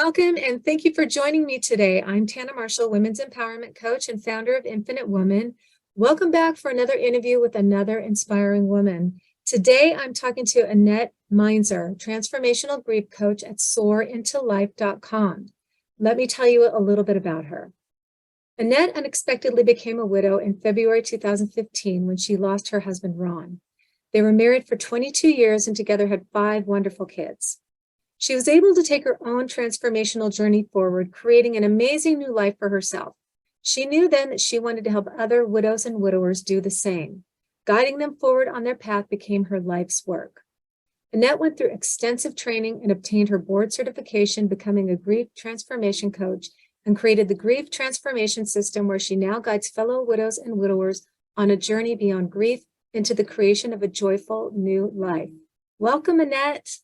Welcome and thank you for joining me today. I'm Tannamarshall, Women's Empowerment Coach and founder of Infinite Woman. Welcome back for another interview with another inspiring woman. Today, I'm talking to Annette Meinzer, transformational grief coach at soarintolife.com. Let me tell you a little bit about her. Annette unexpectedly became a widow in February 2015 when she lost her husband, Ron. They were married for 22 years and together had 5 wonderful kids. She was able to take her own transformational journey forward, creating an amazing new life for herself. She knew then that she wanted to help other widows and widowers do the same. Guiding them forward on their path became her life's work. Annette went through extensive training and obtained her board certification, becoming a grief transformation coach, and created the Grief Transformation System, where she now guides fellow widows and widowers on a journey beyond grief into the creation of a joyful new life. Welcome, Annette.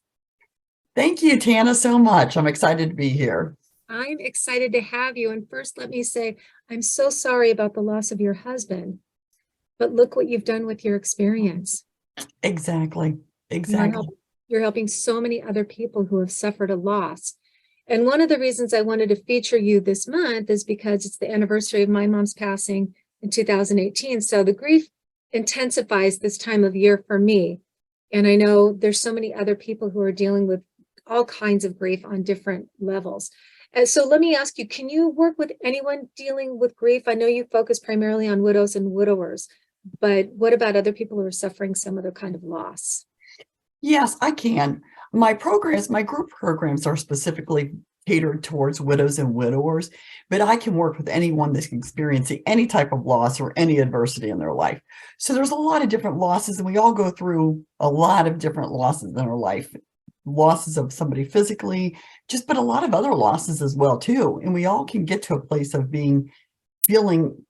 Thank you, Tana, so much. I'm excited to be here. I'm excited to have you. And first, let me say, I'm so sorry about the loss of your husband, but look what you've done with your experience. Exactly. You're helping so many other people who have suffered a loss. And one of the reasons I wanted to feature you this month is because it's the anniversary of my mom's passing in 2018. So the grief intensifies this time of year for me. And I know there's so many other people who are dealing with all kinds of grief on different levels. And so let me ask you, can you work with anyone dealing with grief? I know you focus primarily on widows and widowers, but what about other people who are suffering some other kind of loss? Yes, I can. My group programs are specifically catered towards widows and widowers, but I can work with anyone that's experiencing any type of loss or any adversity in their life. So there's a lot of different losses, and we all go through a lot of different losses in our life. Losses of somebody physically, but a lot of other losses as well too. And we all can get to a place of feeling,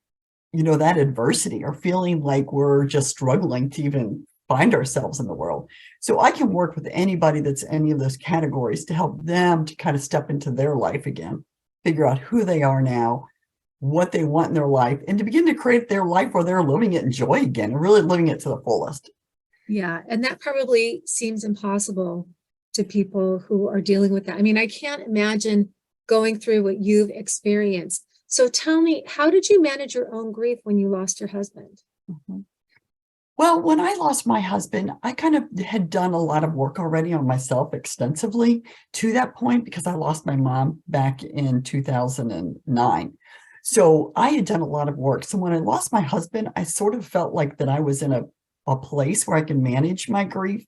that adversity, or feeling like we're just struggling to even find ourselves in the world. So I can work with anybody that's any of those categories to help them to kind of step into their life again, figure out who they are now, what they want in their life, and to begin to create their life where they're living it in joy again and really living it to the fullest. Yeah, and that probably seems impossible to people who are dealing with that. I mean, I can't imagine going through what you've experienced. So tell me, how did you manage your own grief when you lost your husband? Mm-hmm. Well, when I lost my husband, I kind of had done a lot of work already on myself extensively to that point, because I lost my mom back in 2009. So I had done a lot of work. So when I lost my husband, I sort of felt like that I was in a place where I can manage my grief.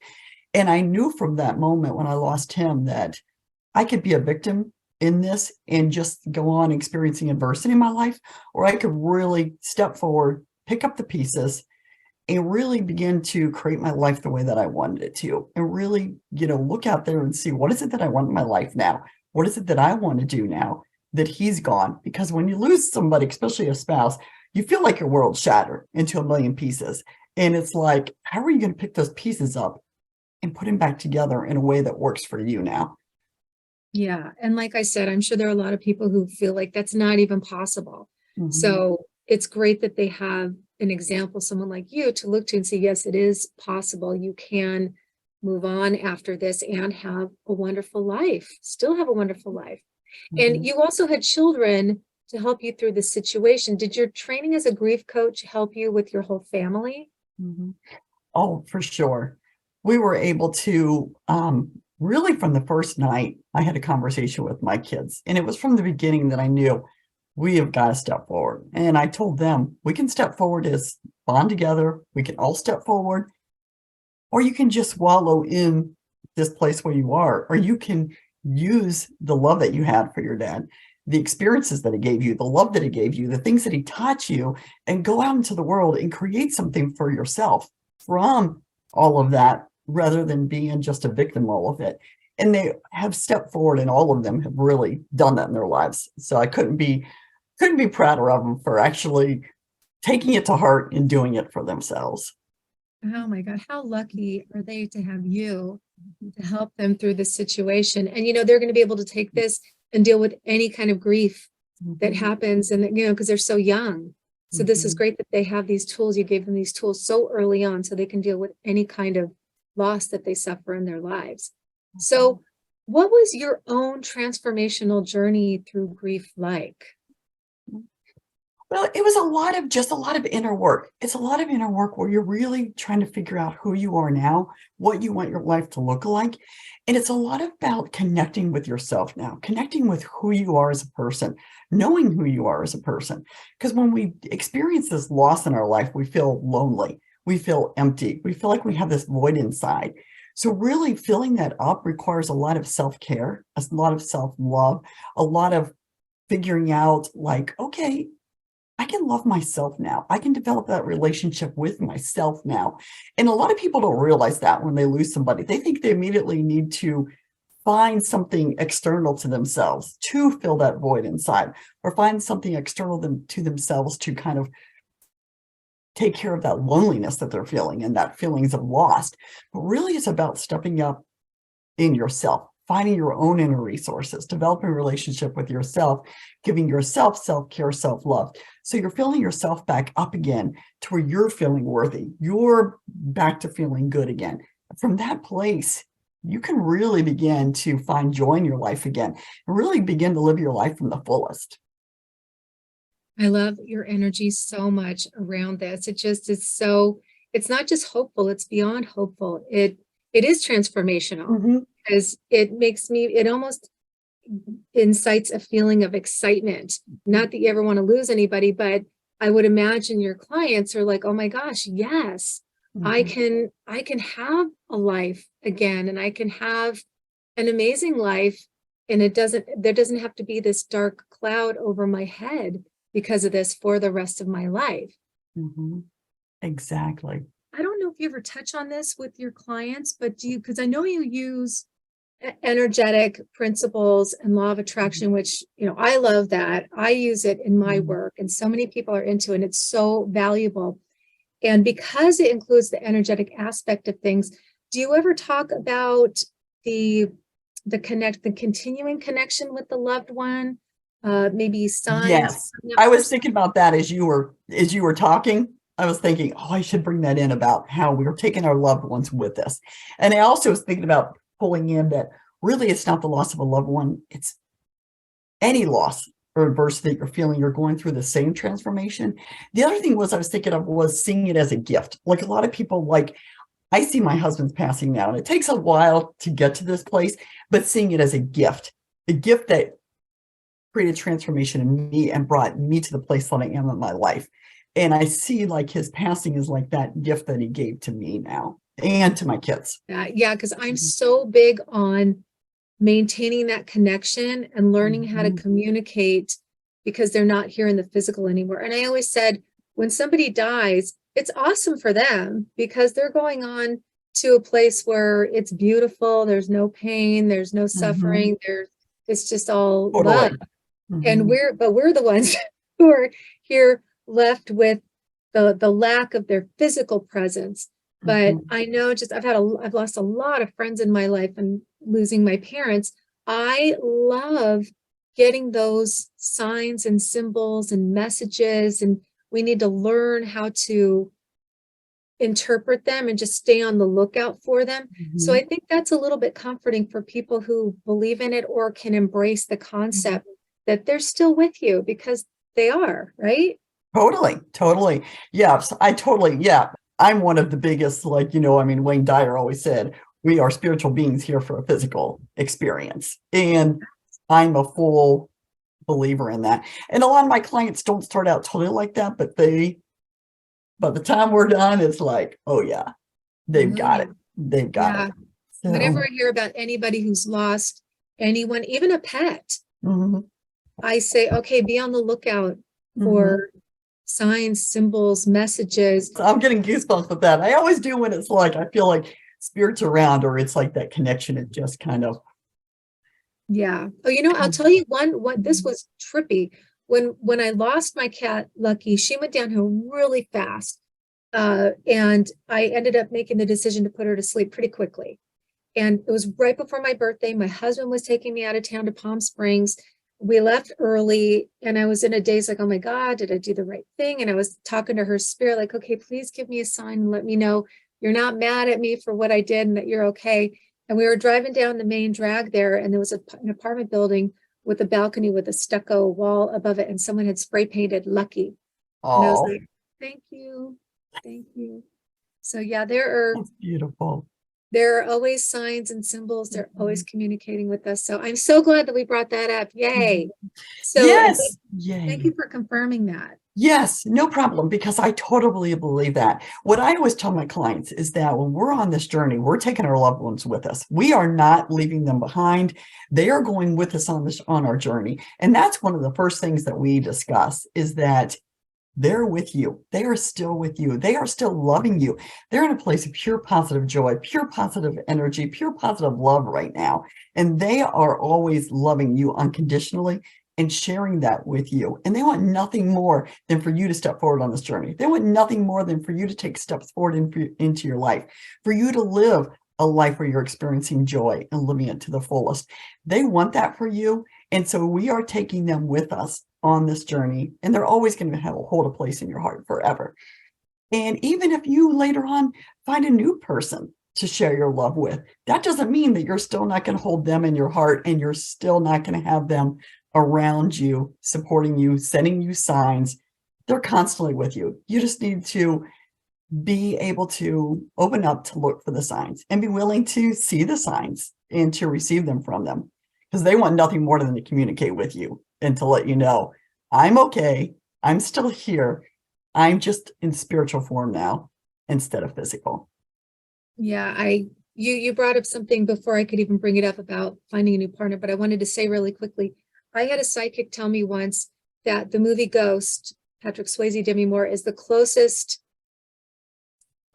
And I knew from that moment when I lost him that I could be a victim in this and just go on experiencing adversity in my life, or I could really step forward, pick up the pieces, and really begin to create my life the way that I wanted it to. And really, look out there and see, what is it that I want in my life now? What is it that I want to do now that he's gone? Because when you lose somebody, especially a spouse, you feel like your world shattered into a million pieces. And it's like, how are you going to pick those pieces up and put them back together in a way that works for you now? Yeah. And like I said, I'm sure there are a lot of people who feel like that's not even possible. Mm-hmm. So it's great that they have an example, someone like you, to look to and say, yes, it is possible. You can move on after this and have a wonderful life, still have a wonderful life. Mm-hmm. And you also had children to help you through the situation. Did your training as a grief coach help you with your whole family? Mm-hmm. Oh, for sure. We were able to, really from the first night, I had a conversation with my kids. And it was from the beginning that I knew we have got to step forward. And I told them, we can step forward as bond together. We can all step forward. Or you can just wallow in this place where you are. Or you can use the love that you had for your dad, the experiences that he gave you, the love that he gave you, the things that he taught you, and go out into the world and create something for yourself from all of that, rather than being just a victim of all of it. And they have stepped forward, and all of them have really done that in their lives. So I couldn't be prouder of them for actually taking it to heart and doing it for themselves. Oh my God, how lucky are they to have you to help them through this situation? And, they're going to be able to take this and deal with any kind of grief that happens, and, because they're so young. So this is great that they have these tools. You gave them these tools so early on so they can deal with any kind of loss that they suffer in their lives. So What was your own transformational journey through grief like? Well, it was a lot of inner work. It's a lot of inner work where you're really trying to figure out who you are now, what you want your life to look like. And it's a lot about connecting with yourself now, connecting with who you are as a person, knowing who you are as a person. Because when we experience this loss in our life, we feel lonely, we feel empty, we feel like we have this void inside. So really filling that up requires a lot of self-care, a lot of self-love, a lot of figuring out like, okay, I can love myself now. I can develop that relationship with myself now. And a lot of people don't realize that when they lose somebody. They think they immediately need to find something external to themselves to fill that void inside, or find something external to themselves to kind of take care of that loneliness that they're feeling and that feelings of lost. But really, it's about stepping up in yourself, finding your own inner resources, developing a relationship with yourself, giving yourself self-care, self-love. So you're filling yourself back up again to where you're feeling worthy. You're back to feeling good again. From that place, you can really begin to find joy in your life again and really begin to live your life from the fullest. I love your energy so much around this. It just is so, it's not just hopeful, it's beyond hopeful. It is transformational Mhm. because it makes me, it almost incites a feeling of excitement. Not that you ever want to lose anybody, but I would imagine your clients are like, oh my gosh, yes, Mhm. I can have a life again, and I can have an amazing life. And there doesn't have to be this dark cloud over my head because of this for the rest of my life. Mhm. Exactly. I don't know if you ever touch on this with your clients, but do you, because I know you use energetic principles and law of attraction, which, I love that. I use it in my Mhm. work, and so many people are into it, and it's so valuable. And because it includes the energetic aspect of things, do you ever talk about the the continuing connection with the loved one? Maybe signs Yes. from that I was person? thinking about that as you were talking. I was thinking, oh, I should bring that in about how we are taking our loved ones with us. And I also was thinking about pulling in that really it's not the loss of a loved one, it's any loss or adversity that you're feeling, you're going through the same transformation. The other thing was I was thinking of was seeing it as a gift. Like a lot of people, like I see my husband's passing now, and it takes a while to get to this place, but seeing it as a gift that created transformation in me and brought me to the place that I am in my life. And I see like his passing is like that gift that he gave to me now and to my kids. Yeah, because I'm so big on maintaining that connection and learning how to Mhm. communicate because they're not here in the physical anymore. And I always said, when somebody dies, it's awesome for them because they're going on to a place where it's beautiful. There's no pain, there's no Mhm. suffering, it's just all love. Totally. And Mhm. we're the ones who are here left with the lack of their physical presence. But Mhm. I know, just I've lost a lot of friends in my life, and losing my parents. I love getting those signs and symbols and messages, and we need to learn how to interpret them and just stay on the lookout for them. So I Mhm. think that's a little bit comforting for people who believe in it or can embrace the concept that they're still with you, because they are, right? Totally, totally. Yes, I totally, yeah. I'm one of the biggest, like, I mean, Wayne Dyer always said, we are spiritual beings here for a physical experience. And I'm a full believer in that. And a lot of my clients don't start out totally like that, but by the time we're done, it's like, oh yeah, they've got it. Mm, They've got it. yeah. Whenever So, I hear about anybody who's lost anyone, even a pet, mhm, I say, okay, be on the lookout mhm. for signs, symbols, messages. I'm getting goosebumps with that. I always do when it's like, I feel like spirits around or it's like that connection. It just kind of Yeah. Oh, I'll comes. tell you what this Mhm. was trippy. When I lost my cat, Lucky, she went downhill really fast. And I ended up making the decision to put her to sleep pretty quickly. And it was right before my birthday. My husband was taking me out of town to Palm Springs. We left early, and I was in a daze like, oh my God, did I do the right thing? And I was talking to her spirit, like, okay, please give me a sign and let me know you're not mad at me for what I did and that you're okay. And we were driving down the main drag there, and there was an apartment building with a balcony with a stucco wall above it, and someone had spray painted "Lucky." And I was Oh, like, thank you. Thank you. So yeah, there that's beautiful. are always signs and symbols. They're always communicating with us. So I'm so glad that we brought that up. Yay. So, and Yes. thank Yay. you for confirming that. Yes, no problem, because I totally believe that. What I always tell my clients is that when we're on this journey, we're taking our loved ones with us. We are not leaving them behind. They are going with us on our journey. And that's one of the first things that we discuss, is that they're with you. They are still with you. They are still loving you. They're in a place of pure positive joy, pure positive energy, pure positive love right now. And they are always loving you unconditionally and sharing that with you. And they want nothing more than for you to step forward on this journey. They want nothing more than for you to take steps forward into your life, for you to live a life where you're experiencing joy and living it to the fullest. They want that for you. And so we are taking them with us on this journey, and they're always going to hold a place in your heart forever. And even if you later on find a new person to share your love with, that doesn't mean that you're still not going to hold them in your heart, and you're still not going to have them around you, supporting you, sending you signs. They're constantly with you. You just need to be able to open up to look for the signs and be willing to see the signs and to receive them from them, because they want nothing more than to communicate with you and to let you know, I'm okay. I'm still here. I'm just in spiritual form now instead of physical. Yeah, you brought up something before I could even bring it up about finding a new partner, but I wanted to say really quickly, I had a psychic tell me once that the movie Ghost, Patrick Swayze, Demi Moore, is the closest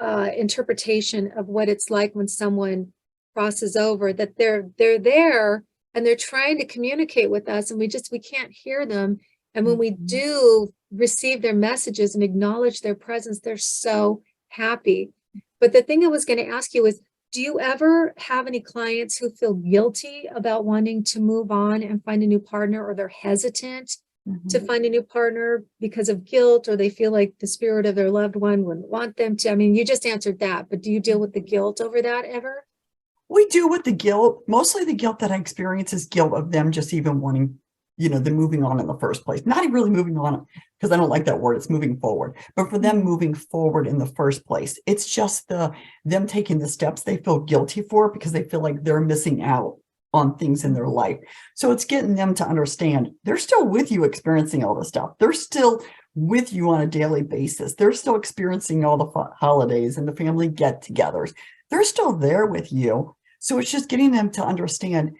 interpretation of what it's like when someone crosses over, that they're there and they're trying to communicate with us, and we can't hear them. And when we do receive their messages and acknowledge their presence, they're so happy. But the thing I was going to ask you is, do you ever have any clients who feel guilty about wanting to move on and find a new partner, or they're hesitant to find a new partner because of guilt, or they feel like the spirit of their loved one wouldn't want them to? I mean, you just answered that, but do you deal with the guilt over that ever? We do with the guilt. Mostly the guilt that I experience is guilt of them just even wanting, them moving on in the first place. Not even really moving on, because I don't like that word. It's moving forward. But for them moving forward in the first place, it's just them taking the steps they feel guilty for, because they feel like they're missing out on things in their life. So it's getting them to understand they're still with you experiencing all this stuff. They're still with you on a daily basis. They're still experiencing all the holidays and the family get-togethers. They're still there with you. So it's just getting them to understand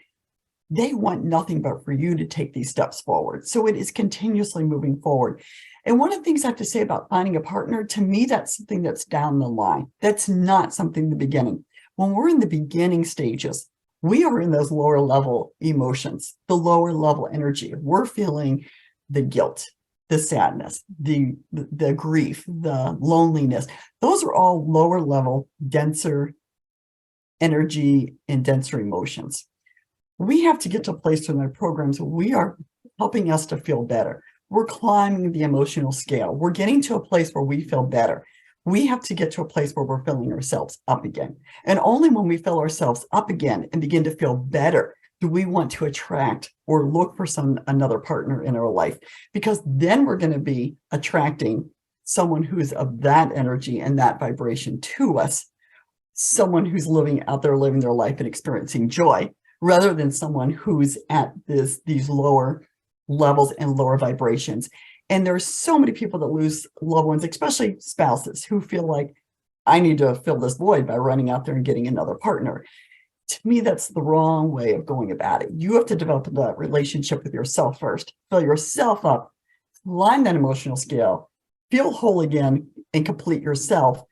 they want nothing but for you to take these steps forward. So it is continuously moving forward. And one of the things I have to say about finding a partner, to me, that's something that's down the line. That's not something in the beginning. When we're in the beginning stages, we are in those lower level emotions, the lower level energy. We're feeling the guilt, the sadness, the grief, the loneliness. Those are all lower level, denser energy and denser emotions. We have to get to a place in our programs where we are helping us to feel better. We're climbing the emotional scale. We're getting to a place where we feel better. We have to get to a place where we're filling ourselves up again. And only when we fill ourselves up again and begin to feel better do we want to attract or look for another partner in our life, because then we're going to be attracting someone who's of that energy and that vibration to us, someone who's living their life and experiencing joy, rather than someone who's at these lower levels and lower vibrations. And there's so many people that lose loved ones, especially spouses, who feel like, I need to fill this void by running out there and getting another partner. To me, that's the wrong way of going about it. You have to develop that relationship with yourself first, fill yourself up, climb that emotional scale, feel whole again, and complete yourself,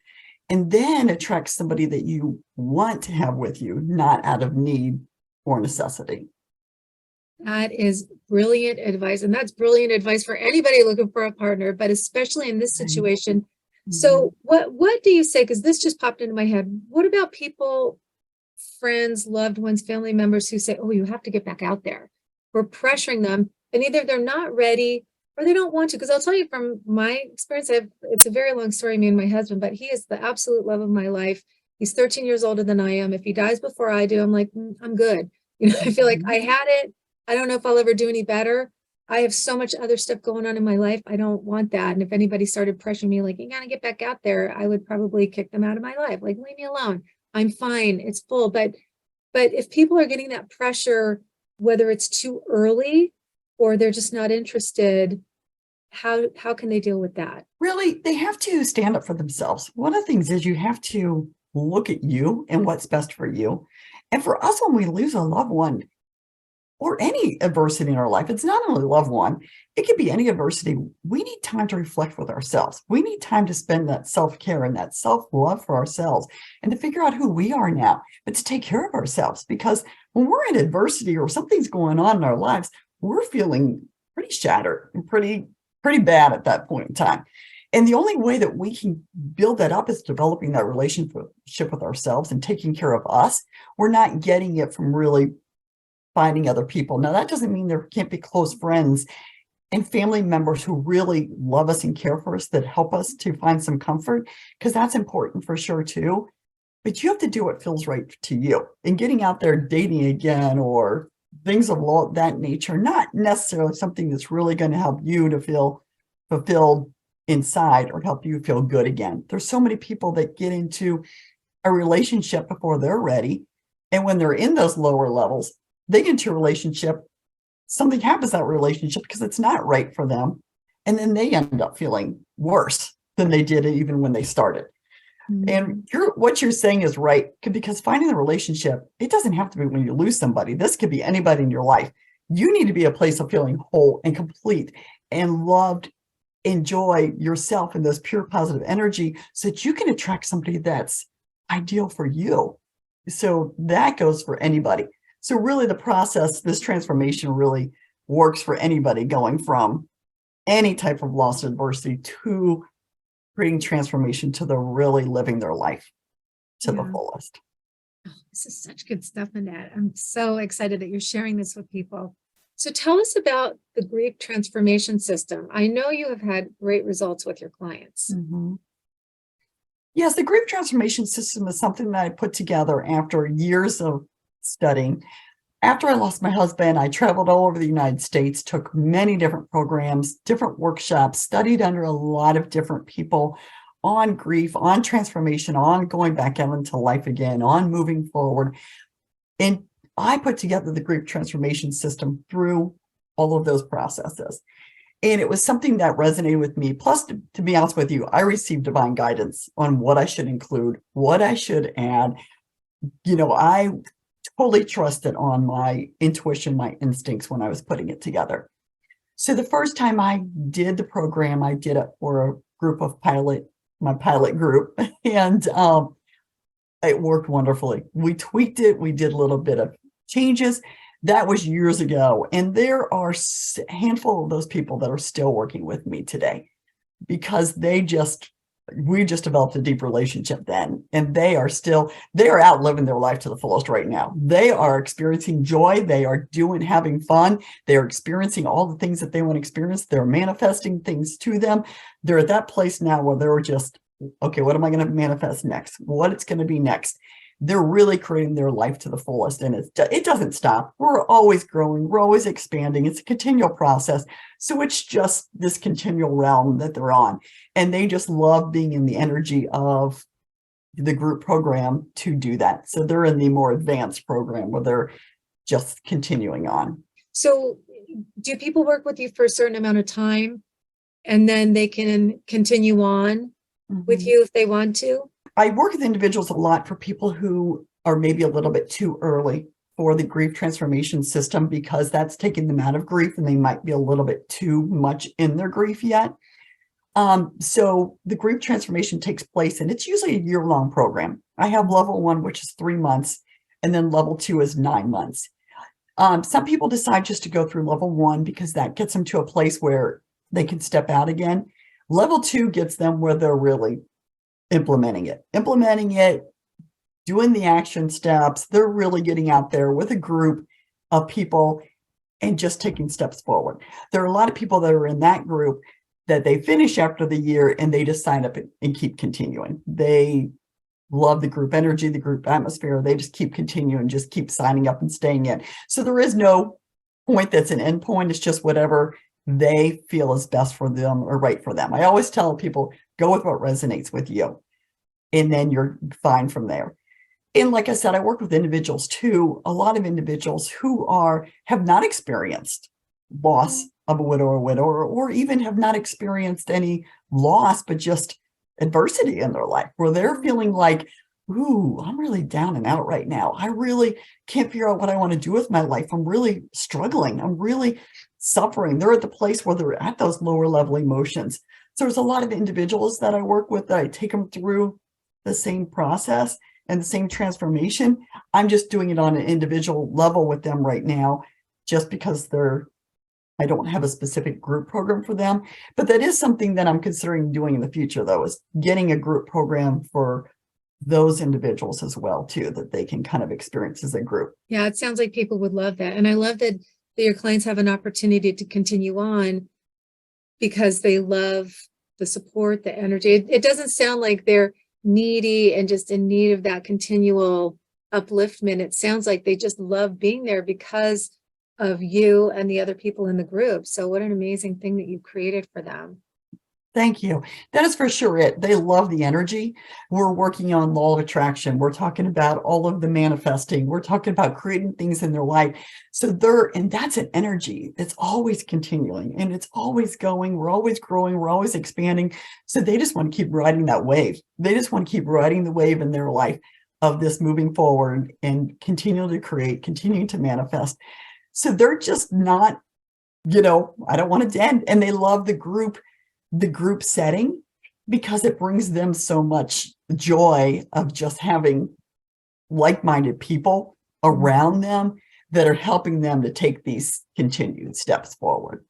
and then attract somebody that you want to have with you, not out of need or necessity. That is brilliant advice. And that's brilliant advice for anybody looking for a partner, but especially in this situation. So what do you say? Because this just popped into my head. What about people, friends, loved ones, family members who say, oh, you have to get back out there? We're pressuring them, and either they're not ready or they don't want to. Because I'll tell you from my experience, it's a very long story, me and my husband, but he is the absolute love of my life. He's 13 years older than I am. If he dies before I do, I'm like, I'm good. I feel like I had it. I don't know if I'll ever do any better. I have so much other stuff going on in my life. I don't want that. And if anybody started pressuring me, like, you got to get back out there, I would probably kick them out of my life. Like, leave me alone. I'm fine. It's full. But if people are getting that pressure, whether it's too early or they're just not interested, how can they deal with that? Really, they have to stand up for themselves. One of the things is you have to look at you and what's best for you. And for us, when we lose a loved one or any adversity in our life, it's not only loved one, it could be any adversity. We need time to reflect with ourselves. We need time to spend that self-care and that self-love for ourselves and to figure out who we are now, but to take care of ourselves. Because when we're in adversity or something's going on in our lives, we're feeling pretty shattered and pretty bad at that point in time. And the only way that we can build that up is developing that relationship with ourselves and taking care of us. We're not getting it from really finding other people. Now, that doesn't mean there can't be close friends and family members who really love us and care for us that help us to find some comfort, because that's important for sure too. But you have to do what feels right to you. And getting out there dating again or things of that nature, not necessarily something that's really going to help you to feel fulfilled inside or help you feel good again. There's so many people that get into a relationship before they're ready. And when they're in those lower levels, they get into a relationship, something happens to that relationship because it's not right for them. And then they end up feeling worse than they did even when they started. And what you're saying is right, because finding the relationship, it doesn't have to be when you lose somebody. This could be anybody in your life. You need to be a place of feeling whole and complete and loved, enjoy yourself in this pure positive energy so that you can attract somebody that's ideal for you. So that goes for anybody. So really the process, this transformation really works for anybody going from any type of loss or adversity to creating transformation to the really living their life to the fullest. Oh, this is such good stuff, Annette. I'm so excited that you're sharing this with people. So tell us about the grief transformation system. I know you have had great results with your clients. Yes, the grief transformation system is something that I put together after years of studying. After I lost my husband, I traveled all over the United States, took many different programs, different workshops, studied under a lot of different people on grief, on transformation, on going back out into life again, on moving forward. And I put together the grief transformation system through all of those processes. And it was something that resonated with me. Plus, to be honest with you, I received divine guidance on what I should include, what I should add. I totally trusted on my intuition, my instincts when I was putting it together. So the first time I did the program, I did it for a group of my pilot group, and it worked wonderfully. We tweaked it. We did a little bit of changes. That was years ago. And there are a handful of those people that are still working with me today because we just developed a deep relationship then, and they are out living their life to the fullest right now. They are experiencing joy. They are having fun. They are experiencing all the things that they want to experience. They're manifesting things to them. They're at that place now where they're just, okay, what am I going to manifest next? What it's going to be next? They're really creating their life to the fullest, and it doesn't stop. We're always growing. We're always expanding. It's a continual process. So it's just this continual realm that they're on. And they just love being in the energy of the group program to do that. So they're in the more advanced program where they're just continuing on. So do people work with you for a certain amount of time and then they can continue on with you if they want to? I work with individuals a lot for people who are maybe a little bit too early for the grief transformation system because that's taking them out of grief and they might be a little bit too much in their grief yet. So the grief transformation takes place, and it's usually a year-long program. I have level 1, which is 3 months, and then level 2 is 9 months. Some people decide just to go through level 1 because that gets them to a place where they can step out again. Level 2 gets them where they're really implementing it, doing the action steps. They're really getting out there with a group of people and just taking steps forward. There are a lot of people that are in that group that they finish after the year and they just sign up and keep continuing. They love the group energy, the group atmosphere. They just keep continuing, just keep signing up and staying in. So there is no point that's an end point. It's just whatever they feel is best for them or right for them. I always tell people, go with what resonates with you, and then you're fine from there. And like I said, I work with individuals too, a lot of individuals who have not experienced loss of a widower, or even have not experienced any loss, but just adversity in their life, where they're feeling like, ooh, I'm really down and out right now. I really can't figure out what I want to do with my life. I'm really struggling. I'm really suffering. They're at the place where they're at those lower level emotions. So there's a lot of individuals that I work with that I take them through the same process and the same transformation. I'm just doing it on an individual level with them right now, just because I don't have a specific group program for them. But that is something that I'm considering doing in the future, though, is getting a group program for those individuals as well, too, that they can kind of experience as a group. Yeah, it sounds like people would love that. And I love that your clients have an opportunity to continue on because they love the support, the energy. It doesn't sound like they're needy and just in need of that continual upliftment. It sounds like they just love being there because of you and the other people in the group. So what an amazing thing that you've created for them. Thank you. That is for sure it. They love the energy. We're working on law of attraction. We're talking about all of the manifesting. We're talking about creating things in their life. So and that's an energy. It's always continuing and it's always going. We're always growing. We're always expanding. So they just want to keep riding that wave. They just want to keep riding the wave in their life of this moving forward and continue to create, continue to manifest. So they're just not, I don't want it to end. And they love the group setting because it brings them so much joy of just having like-minded people around them that are helping them to take these continued steps forward.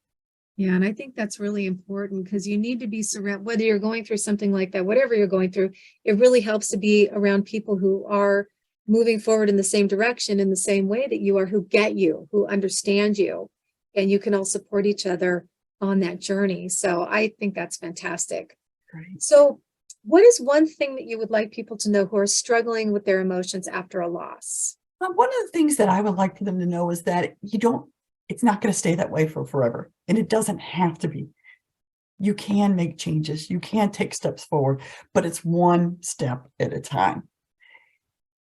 Yeah, and I think that's really important because you need to be surrounded, whether you're going through something like that, whatever you're going through, it really helps to be around people who are moving forward in the same direction, in the same way that you are, who get you, who understand you, and you can all support each other on that journey. So I think that's fantastic. Great. So what is one thing that you would like people to know who are struggling with their emotions after a loss? One of the things that I would like for them to know is that it's not going to stay that way for forever. And it doesn't have to be. You can make changes. You can take steps forward, but it's one step at a time.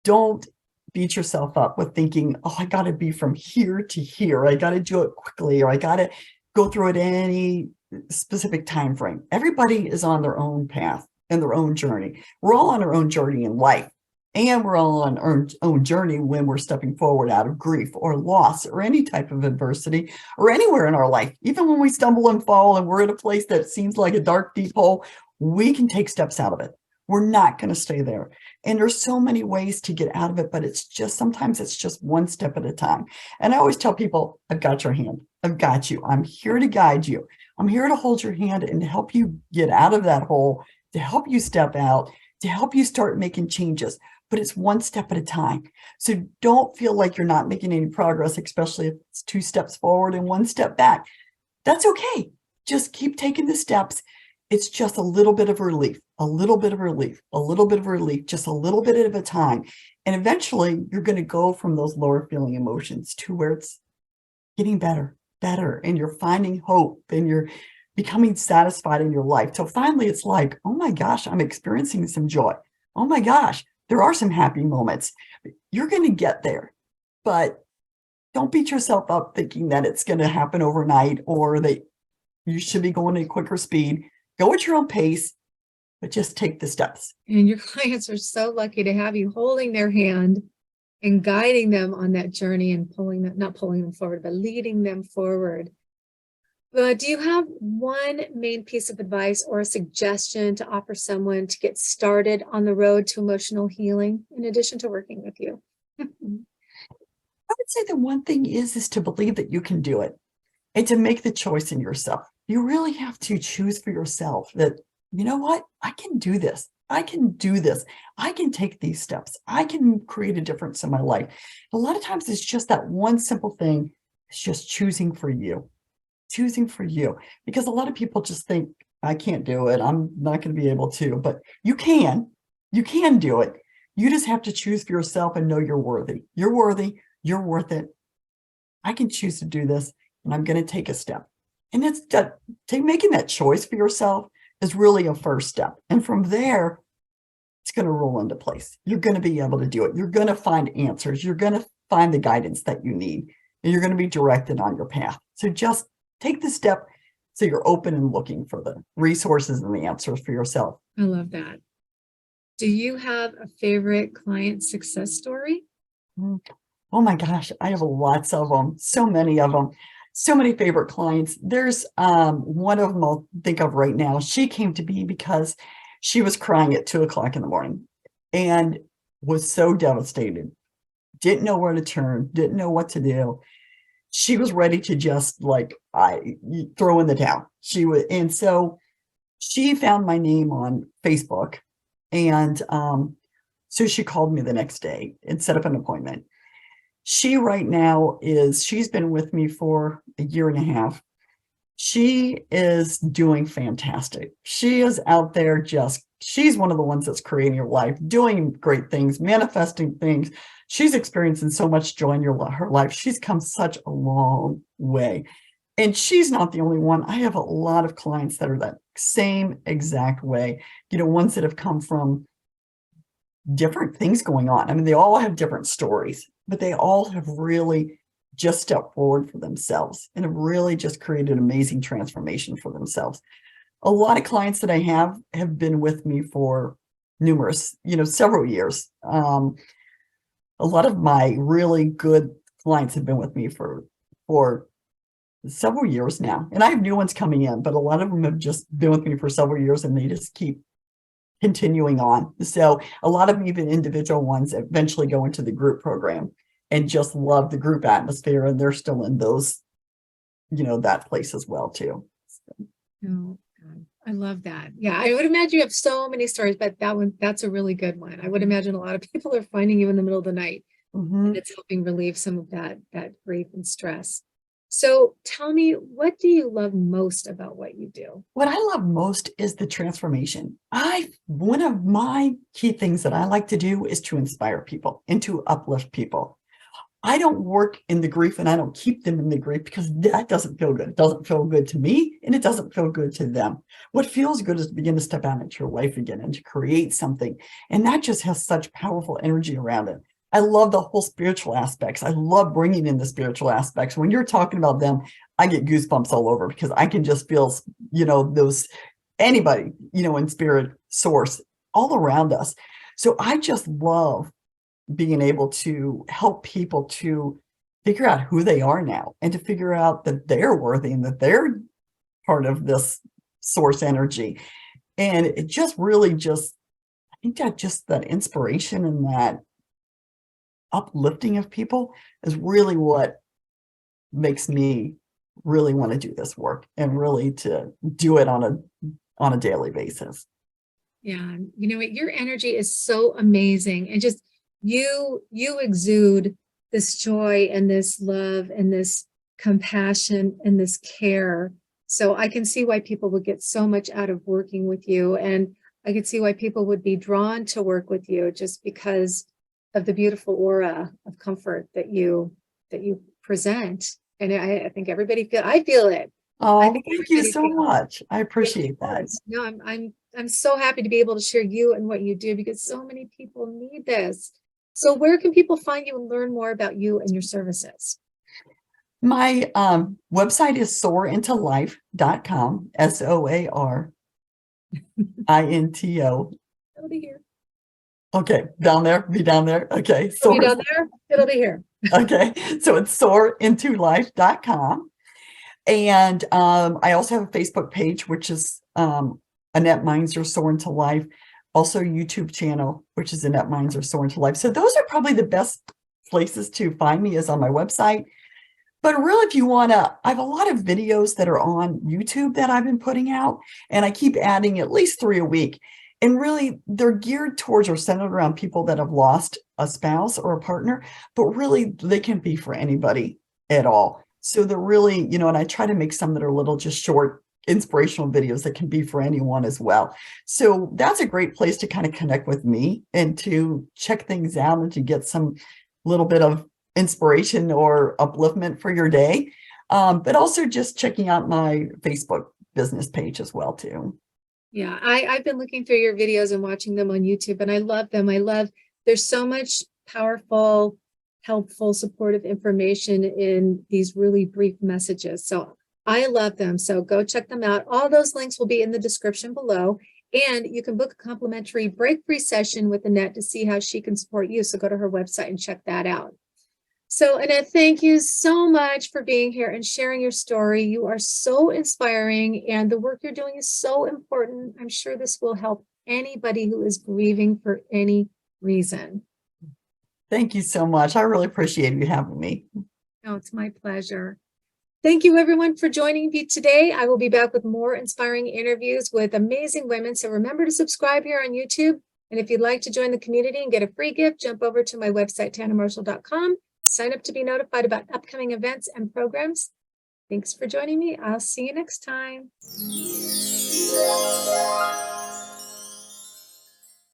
Don't beat yourself up with thinking, oh, I got to be from here to here. I got to do it quickly, or I got to go through it in any specific time frame. Everybody is on their own path and their own journey. We're all on our own journey in life, and we're all on our own journey when we're stepping forward out of grief or loss or any type of adversity or anywhere in our life. Even when we stumble and fall and we're in a place that seems like a dark, deep hole, we can take steps out of it. We're not going to stay there. And there's so many ways to get out of it, but sometimes it's just one step at a time. And I always tell people, I've got your hand. I've got you. I'm here to guide you. I'm here to hold your hand and to help you get out of that hole, to help you step out, to help you start making changes. But it's one step at a time. So don't feel like you're not making any progress, especially if it's 2 steps forward and 1 step back. That's okay. Just keep taking the steps. It's just a little bit of relief, a little bit of relief, a little bit of relief, just a little bit at a time. And eventually you're going to go from those lower feeling emotions to where it's getting better, and you're finding hope and you're becoming satisfied in your life. So finally it's like, oh my gosh, I'm experiencing some joy. Oh my gosh, there are some happy moments. You're going to get there, but don't beat yourself up thinking that it's going to happen overnight or that you should be going at a quicker speed. Go at your own pace, but just take the steps. And your clients are so lucky to have you holding their hand and guiding them on that journey and not pulling them forward, but leading them forward. Do you have one main piece of advice or a suggestion to offer someone to get started on the road to emotional healing, in addition to working with you? I would say the one thing is to believe that you can do it and to make the choice in yourself. You really have to choose for yourself that, you know what, I can do this. I can do this. I can take these steps. I can create a difference in my life. A lot of times it's just that one simple thing. It's just choosing for you, because a lot of people just think, I can't do it. I'm not going to be able to, but you can do it. You just have to choose for yourself and know you're worthy. You're worthy. You're worth it. I can choose to do this, and I'm going to take a step. And it's that making that choice for yourself is really a first step. And from there, it's going to roll into place. You're going to be able to do it. You're going to find answers. You're going to find the guidance that you need, and you're going to be directed on your path. So just take the step so you're open and looking for the resources and the answers for yourself. I love that. Do you have a favorite client success story? Oh my gosh, I have lots of them. So many of them. So many favorite clients. There's one of them I'll think of right now. She came to me because she was crying at 2:00 in the morning and was so devastated. Didn't know where to turn, didn't know what to do. She was ready to just throw in the towel. And so she found my name on Facebook. And so she called me the next day and set up an appointment. She right now she's been with me for a year and a half. She is doing fantastic. She is out there she's one of the ones that's creating her life, doing great things, manifesting things. She's experiencing so much joy in her life. She's come such a long way. And she's not the only one. I have a lot of clients that are that same exact way, ones that have come from different things going on. I mean, they all have different stories, but they all have really just stepped forward for themselves and have really just created amazing transformation for themselves. A lot of clients that I have been with me for several years. A lot of my really good clients have been with me for several years now. And I have new ones coming in, but a lot of them have just been with me for several years and they just keep continuing on. So a lot of them, even individual ones, eventually go into the group program and just love the group atmosphere. And they're still in those, that place as well too. Oh, God. I love that. Yeah, I would imagine you have so many stories, but that's a really good one. I would imagine a lot of people are finding you in the middle of the night, and it's helping relieve some of that grief and stress. So tell me, what do you love most about what you do? What I love most is the transformation. One of my key things that I like to do is to inspire people and to uplift people. I don't work in the grief and I don't keep them in the grief because that doesn't feel good. It doesn't feel good to me and it doesn't feel good to them. What feels good is to begin to step out into your life again and to create something. And that just has such powerful energy around it. I love the whole spiritual aspects. I love bringing in the spiritual aspects. When you're talking about them, I get goosebumps all over because I can just feel, anybody, in spirit, source, all around us. So I just love being able to help people to figure out who they are now and to figure out that they're worthy and that they're part of this source energy. And it just really I think that inspiration and that uplifting of people is really what makes me really want to do this work and really to do it on a daily basis. Yeah, your energy is so amazing, and just you exude this joy and this love and this compassion and this care. So I can see why people would get so much out of working with you, and I could see why people would be drawn to work with you just because of the beautiful aura of comfort that you present. And I think I feel it. Oh, thank you so much. I appreciate that. No, I'm so happy to be able to share you and what you do because so many people need this. So where can people find you and learn more about you and your services? My website is soarintolife.com, SOARINTO. It'll be here. Okay, be down there. Okay, It'll be down there. It'll be here. Okay, so it's soarintolife.com. And I also have a Facebook page, which is Annette Meinzer, Soar Into Life. Also a YouTube channel, which is Annette Meinzer, Soar Into Life. So those are probably the best places to find me is on my website. But really, if you want to, I have a lot of videos that are on YouTube that I've been putting out, and I keep adding at least 3 a week. And really, they're geared towards or centered around people that have lost a spouse or a partner, but really, they can be for anybody at all. So they're really, and I try to make some that are little just short inspirational videos that can be for anyone as well. So that's a great place to kind of connect with me and to check things out and to get some little bit of inspiration or upliftment for your day. But also just checking out my Facebook business page as well too. Yeah, I've been looking through your videos and watching them on YouTube, and I love them. There's so much powerful, helpful, supportive information in these really brief messages. So I love them. So go check them out. All those links will be in the description below. And you can book a complimentary break-free session with Annette to see how she can support you. So go to her website and check that out. So Annette, thank you so much for being here and sharing your story. You are so inspiring, and the work you're doing is so important. I'm sure this will help anybody who is grieving for any reason. Thank you so much. I really appreciate you having me. Oh, it's my pleasure. Thank you, everyone, for joining me today. I will be back with more inspiring interviews with amazing women. So remember to subscribe here on YouTube. And if you'd like to join the community and get a free gift, jump over to my website, tannamarshall.com. Sign up to be notified about upcoming events and programs. Thanks for joining me. I'll see you next time.